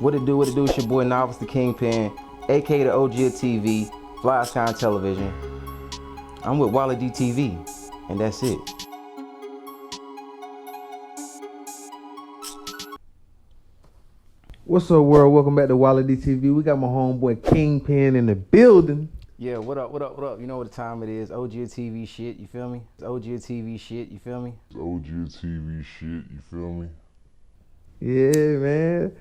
What it do, it's your boy Novice the KingPen, aka the OG of TV, Storytime television. I'm with WallyDTV, and that's it. What's up, world? Welcome back to WallyDTV. We got my homeboy KingPen in the building. Yeah, what up? You know what the time it is. OG of TV shit, you feel me? It's OG of TV shit, you feel me? It's OG of TV shit, you feel me? Yeah, man.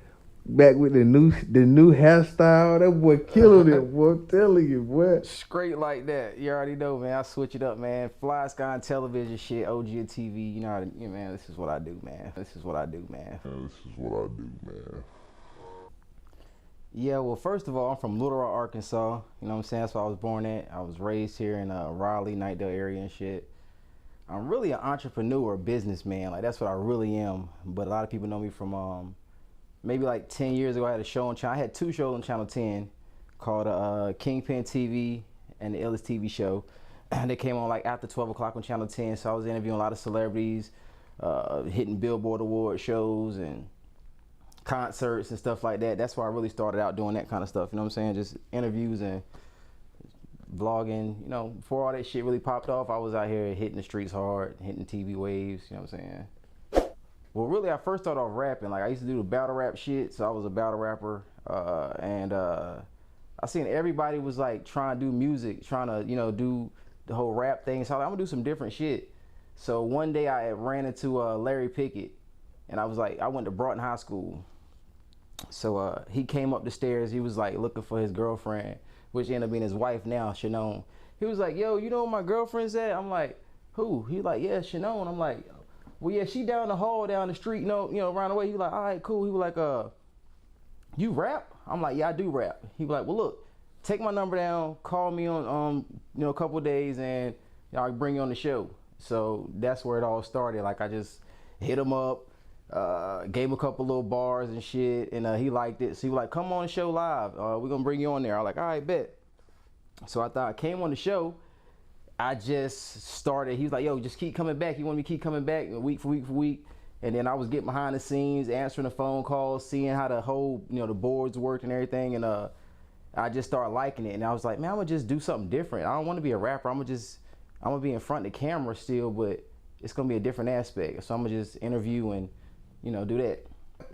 Back with the new hairstyle. That boy killing it, boy. I'm telling you, boy. Straight like that. You already know, man. I switch it up, man. Fly Sky and television shit, OG of TV. You know how to, man, this is what I do, man. This is what I do, man. Yeah, well, first of all, I'm from Little Rock, Arkansas. You know what I'm saying? That's where I was born at. I was raised here in Raleigh, Knightdale area and shit. I'm really an entrepreneur, businessman. Like, that's what I really am. But a lot of people know me from maybe like 10 years ago. I had a show on channel. I had two shows on Channel 10 called KingPen TV and the Illest TV show. They came on like after 12 o'clock on Channel 10. So I was interviewing a lot of celebrities, hitting Billboard Award shows and concerts and stuff like that. That's where I really started out doing that kind of stuff. You know what I'm saying? Just interviews and vlogging. You know, before all that shit really popped off, I was out here hitting the streets hard, hitting TV waves. You know what I'm saying? Well, really, I first started off rapping. Like, I used to do the battle rap shit, so I was a battle rapper. I seen everybody was like trying to do music, trying to, you know, do the whole rap thing. So I'm gonna do some different shit. So one day I ran into Larry Pickett, and I was like, I went to Broughton High School. So he came up the stairs. He was like looking for his girlfriend, which ended up being his wife now, Shannon. He was like, yo, you know where my girlfriend's at? I'm like, who? He like, yeah, Shannon. I'm like, well, yeah, she down the hall, down the street, you know, around the way. He was like, all right, cool. He was like, you rap? I'm like, yeah, I do rap. He was like, well, look, take my number down, call me on, you know, a couple of days, and I'll bring you on the show. So that's where it all started. Like, I just hit him up, gave him a couple little bars and shit, and he liked it. So he was like, come on the show live. We're gonna bring you on there. I was like, all right, bet. So I thought I came on the show. I just started, he was like, yo, just keep coming back. You want me to keep coming back week for week. And then I was getting behind the scenes, answering the phone calls, seeing how the whole, you know, the boards worked and everything. And I just started liking it. And I was like, man, I'm gonna just do something different. I don't want to be a rapper. I'm gonna be in front of the camera still, but it's gonna be a different aspect. So I'm gonna just interview and, you know, do that.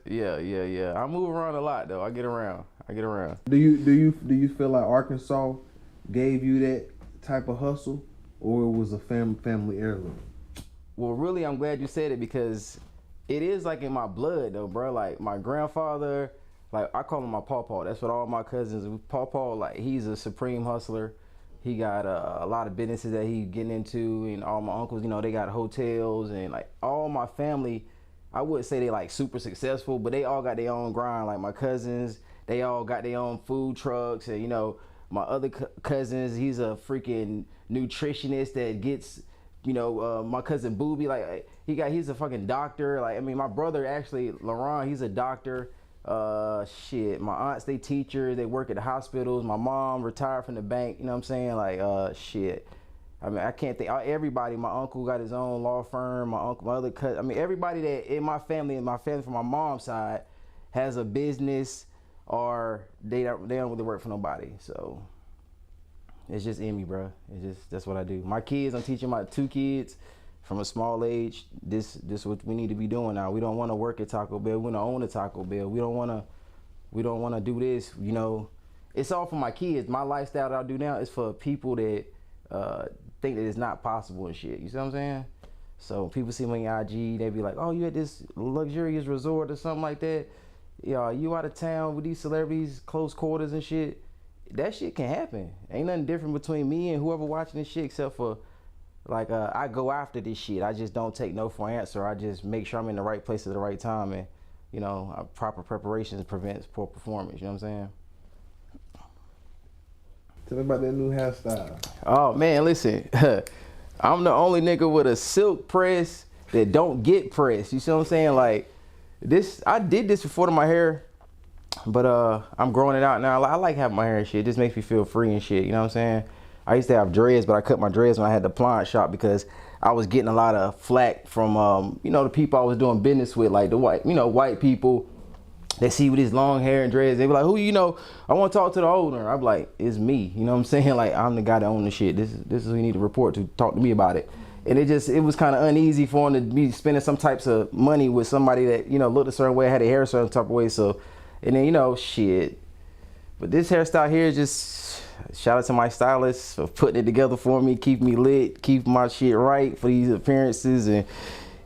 Yeah. I move around a lot though. I get around. Do you feel like Arkansas gave you that type of hustle, or it was a family heirloom? Well, really, I'm glad you said it, because it is like in my blood though, bro. Like, my grandfather, like, I call him my pawpaw. That's what all my cousins, pawpaw, like, he's a supreme hustler. He got a lot of businesses that he getting into, and all my uncles, you know, they got hotels, and like all my family, I wouldn't say they like super successful, but they all got their own grind. Like, my cousins, they all got their own food trucks, and you know, my other cousins, he's a freaking nutritionist that gets, you know, my cousin Booby, like, he's a fucking doctor. Like, I mean, my brother actually, Laurent, he's a doctor. Shit, my aunts, they teachers, they work at the hospitals. My mom retired from the bank, you know what I'm saying? Like, shit. I mean, I can't think, everybody, my uncle got his own law firm, my uncle, my other cousin, I mean, everybody that in my family from my mom's side has a business, or they don't really work for nobody. So it's just in me, bro. That's what I do. My kids, I'm teaching my two kids from a small age, this is what we need to be doing now. We don't want to work at Taco Bell. We want to own a Taco Bell. We don't want to do this, you know. It's all for my kids. My lifestyle that I do now is for people that think that it's not possible and shit. You see what I'm saying? So people see me on IG, they be like, oh, you at this luxurious resort or something like that? Yeah, you out of town with these celebrities, close quarters and shit. That shit can happen. Ain't nothing different between me and whoever watching this shit, except for, like, I go after this shit. I just don't take no for an answer. I just make sure I'm in the right place at the right time, and, you know, proper preparations prevents poor performance. You know what I'm saying? Tell me about that new hairstyle. Oh man, listen, I'm the only nigga with a silk press that don't get pressed. You see what I'm saying? Like, this, I did this before to my hair, but I'm growing it out now. I like having my hair and shit. It just makes me feel free and shit. You know what I'm saying? I used to have dreads, but I cut my dreads when I had the appliance shop, because I was getting a lot of flack from, you know, the people I was doing business with, like the white people They see with his long hair and dreads, they be like, who you know? I want to talk to the owner. I'm like, it's me. You know what I'm saying? Like, I'm the guy that owns the shit. This is who you need to report to. Talk to me about it. And it was kind of uneasy for him to be spending some types of money with somebody that, you know, looked a certain way, had a hair a certain type of way. So, and then, you know, shit. But this hairstyle here is just, shout out to my stylist for putting it together for me, keep me lit, keep my shit right for these appearances. And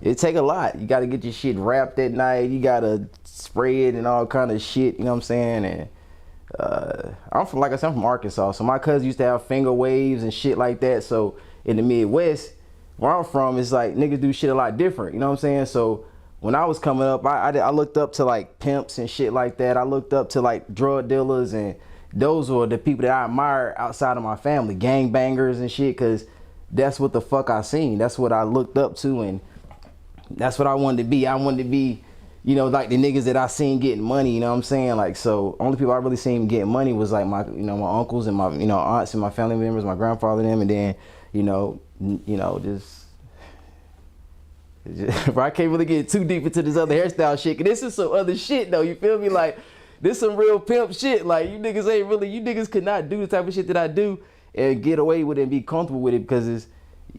it take a lot. You got to get your shit wrapped at night. You got to spray it and all kind of shit, you know what I'm saying? And I'm from, like I said, I'm from Arkansas. So my cousin used to have finger waves and shit like that. So in the Midwest, where I'm from, it's like niggas do shit a lot different, you know what I'm saying? So when I was coming up, I looked up to like pimps and shit like that. I looked up to like drug dealers, and those were the people that I admired outside of my family, gangbangers and shit, because that's what the fuck I seen. That's what I looked up to, and that's what I wanted to be. I wanted to be, you know, like the niggas that I seen getting money, you know what I'm saying? Like, so only people I really seen getting money was like my, you know, my uncles and my, you know, aunts and my family members, my grandfather and them, and then, you know, just I can't really get too deep into this other hairstyle shit, cause this is some other shit though, you feel me? Like, this some real pimp shit. Like, you niggas ain't really, you niggas could not do the type of shit that I do and get away with it and be comfortable with it, because it's,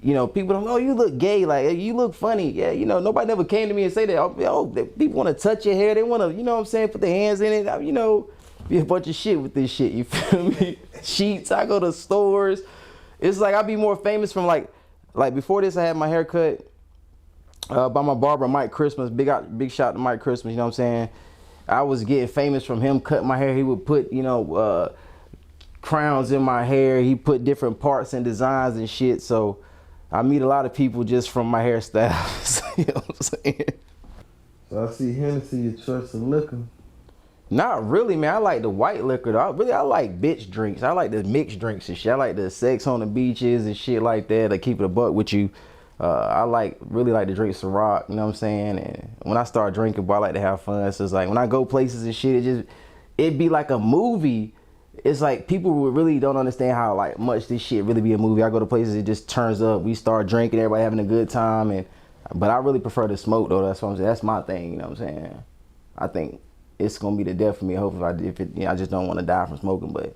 you know, people don't, oh, you look gay, like, hey, you look funny. Yeah, you know, nobody never came to me and say that. Oh, people want to touch your hair. They want to, you know what I'm saying, put their hands in it. You know, be a bunch of shit with this shit, you feel me? Sheets, I go to stores. It's like I be more famous from like before this, I had my hair cut by my barber, Mike Christmas. Big shout to Mike Christmas, you know what I'm saying? I was getting famous from him cutting my hair. He would put, you know, crowns in my hair. He put different parts and designs and shit. So I meet a lot of people just from my hairstyles. You know what I'm saying? So I see Hennessy, your choice of liquor. Not really, man. I like the white liquor though. I like bitch drinks. I like the mixed drinks and shit. I like the sex on the beaches and shit like that. I keep it a buck with you. I really like to drink Ciroc, you know what I'm saying? And when I start drinking, boy, I like to have fun. So it's like when I go places and shit, it'd be like a movie. It's like people really don't understand how like much this shit really be a movie. I go to places, it just turns up. We start drinking, everybody having a good time. But I really prefer to smoke though. That's what I'm saying. That's my thing, you know what I'm saying? I think it's gonna be the death for me. Hopefully, I just don't want to die from smoking. But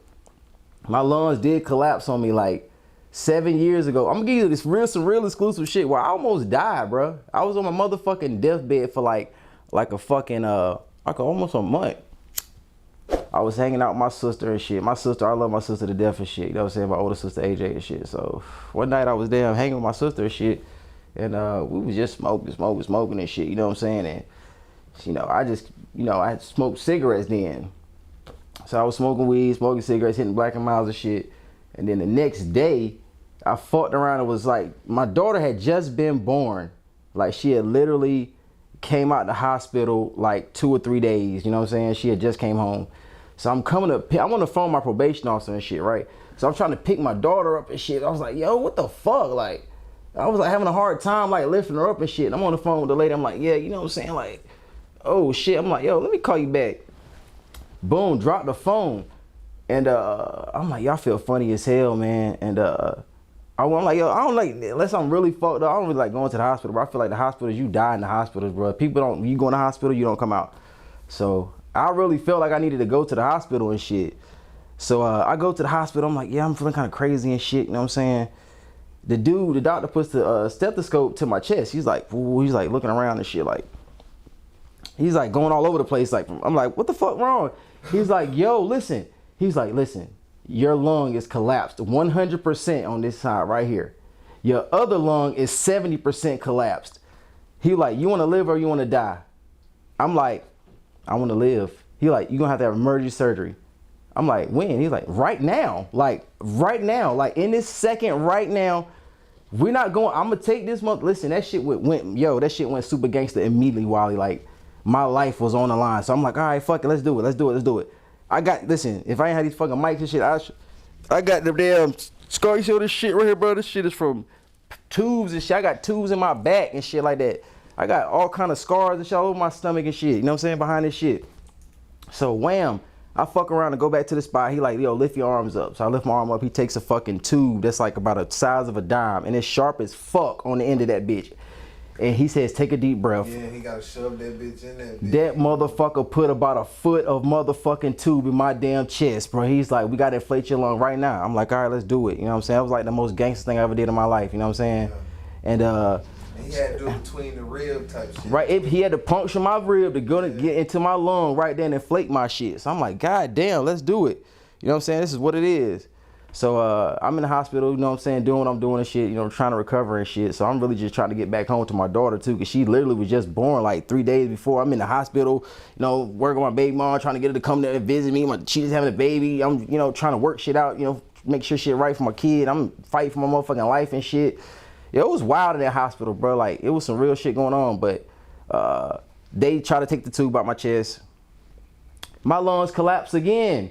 my lungs did collapse on me like 7 years ago. I'm gonna give you some real exclusive shit where I almost died, bro. I was on my motherfucking deathbed for like a fucking almost a month. I was hanging out with my sister and shit. I love my sister to death and shit. You know what I'm saying? My older sister AJ and shit. So one night I was there hanging with my sister and shit, and we was just smoking and shit. You know what I'm saying? And you know, I had smoked cigarettes then. So I was smoking weed, smoking cigarettes, hitting Black and Miles and shit. And then the next day, I fucked around. It was like, my daughter had just been born. Like, she had literally came out the hospital like 2 or 3 days. You know what I'm saying? She had just came home. So I'm on the phone with my probation officer and shit, right? So I'm trying to pick my daughter up and shit. I was like, yo, what the fuck? Like, I was like having a hard time like lifting her up and shit. And I'm on the phone with the lady. I'm like, yeah, you know what I'm saying? Like, oh shit. I'm like, yo, let me call you back. Boom, drop the phone. And I'm like, y'all feel funny as hell, man. And I'm like, yo, I don't like, unless I'm really fucked up, I don't really like going to the hospital, bro. I feel like the hospitals, you die in the hospitals, bro. You go in the hospital, you don't come out. So I really felt like I needed to go to the hospital and shit. So I go to the hospital. I'm like, yeah, I'm feeling kind of crazy and shit. You know what I'm saying? The doctor puts the stethoscope to my chest. He's like looking around and shit. Like, he's like going all over the place. Like, I'm like, what the fuck wrong? He's like, yo, listen. He's like, listen, your lung is collapsed 100% on this side right here. Your other lung is 70% collapsed. He like, you want to live or you want to die? I'm like, I want to live. He like, you're going to have emergency surgery. I'm like, when? He's like, right now. Like, right now. Like, in this second, right now. We're not going, I'm going to take this month. Listen, that shit that shit went super gangster immediately, Wally. Like, my life was on the line. So I'm like, all right, fuck it. Let's do it. Listen, if I ain't had these fucking mics and shit, I got the damn scar. You see this shit right here, bro? This shit is from tubes and shit. I got tubes in my back and shit like that. I got all kind of scars and shit all over my stomach and shit. You know what I'm saying? Behind this shit. So wham, I fuck around and go back to the spot. He like, yo, lift your arms up. So I lift my arm up. He takes a fucking tube that's like about the size of a dime and it's sharp as fuck on the end of that bitch. And he says, take a deep breath. Yeah, he gotta shove that bitch in there. That motherfucker put about a foot of motherfucking tube in my damn chest, bro. He's like, we gotta inflate your lung right now. I'm like, all right, let's do it. You know what I'm saying? That was like the most gangster thing I ever did in my life. You know what I'm saying? Yeah. And he had to do it between the rib type shit. Right, he had to puncture my rib to go to get into my lung right there and inflate my shit. So I'm like, God damn, let's do it. You know what I'm saying? This is what it is. So I'm in the hospital, you know what I'm saying, doing what I'm doing and shit, you know, trying to recover and shit. So I'm really just trying to get back home to my daughter too, because she literally was just born like 3 days before. I'm in the hospital, you know, working with my baby mom, trying to get her to come there and visit me. She just having a baby. I'm, you know, trying to work shit out, you know, make sure shit right for my kid. I'm fighting for my motherfucking life and shit. It was wild in that hospital, bro. Like, it was some real shit going on, but they tried to take the tube out my chest. My lungs collapsed again.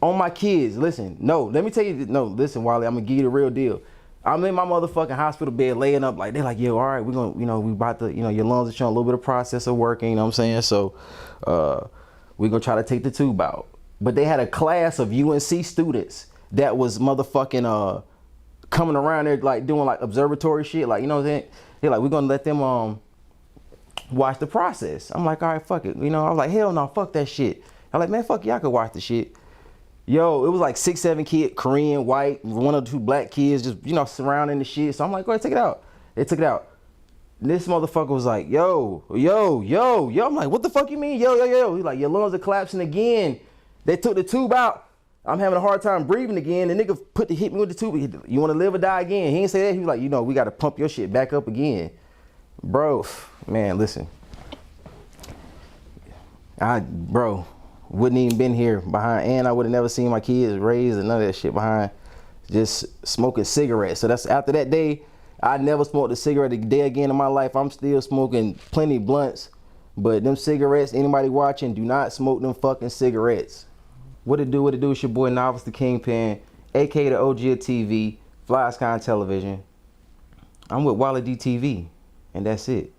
On my kids, listen, no, let me tell you, no, listen, Wally, I'm gonna give you the real deal. I'm in my motherfucking hospital bed laying up, like, they're like, yo, all right, we're gonna, you know, we about to, you know, your lungs are showing a little bit of process of working, you know what I'm saying? So, we're gonna try to take the tube out. But they had a class of UNC students that was motherfucking, coming around there, like, doing, like, observatory shit, like, you know what I'm saying? They're like, we're gonna let them, watch the process. I'm like, all right, fuck it, you know, I was like, hell no, fuck that shit. I'm like, man, fuck y'all could watch the shit. Yo, it was like 6, 7 kids, Korean, white, 1 or 2 black kids, just, you know, surrounding the shit. So I'm like, go ahead, take it out. They took it out. This motherfucker was like, yo. I'm like, what the fuck you mean? Yo. He's like, your lungs are collapsing again. They took the tube out. I'm having a hard time breathing again. The nigga hit me with the tube. You want to live or die again? He didn't say that. He was like, you know, we got to pump your shit back up again. Bro, man, listen. Bro. Wouldn't even been here behind, and I would have never seen my kids raised and none of that shit behind just smoking cigarettes. So that's after that day, I never smoked a cigarette a day again in my life. I'm still smoking plenty blunts, but them cigarettes, anybody watching, do not smoke them fucking cigarettes. What it do? It's your boy Novice the KingPen, aka the OG of TV, Flysky Television. I'm with WallyDTV, and that's it.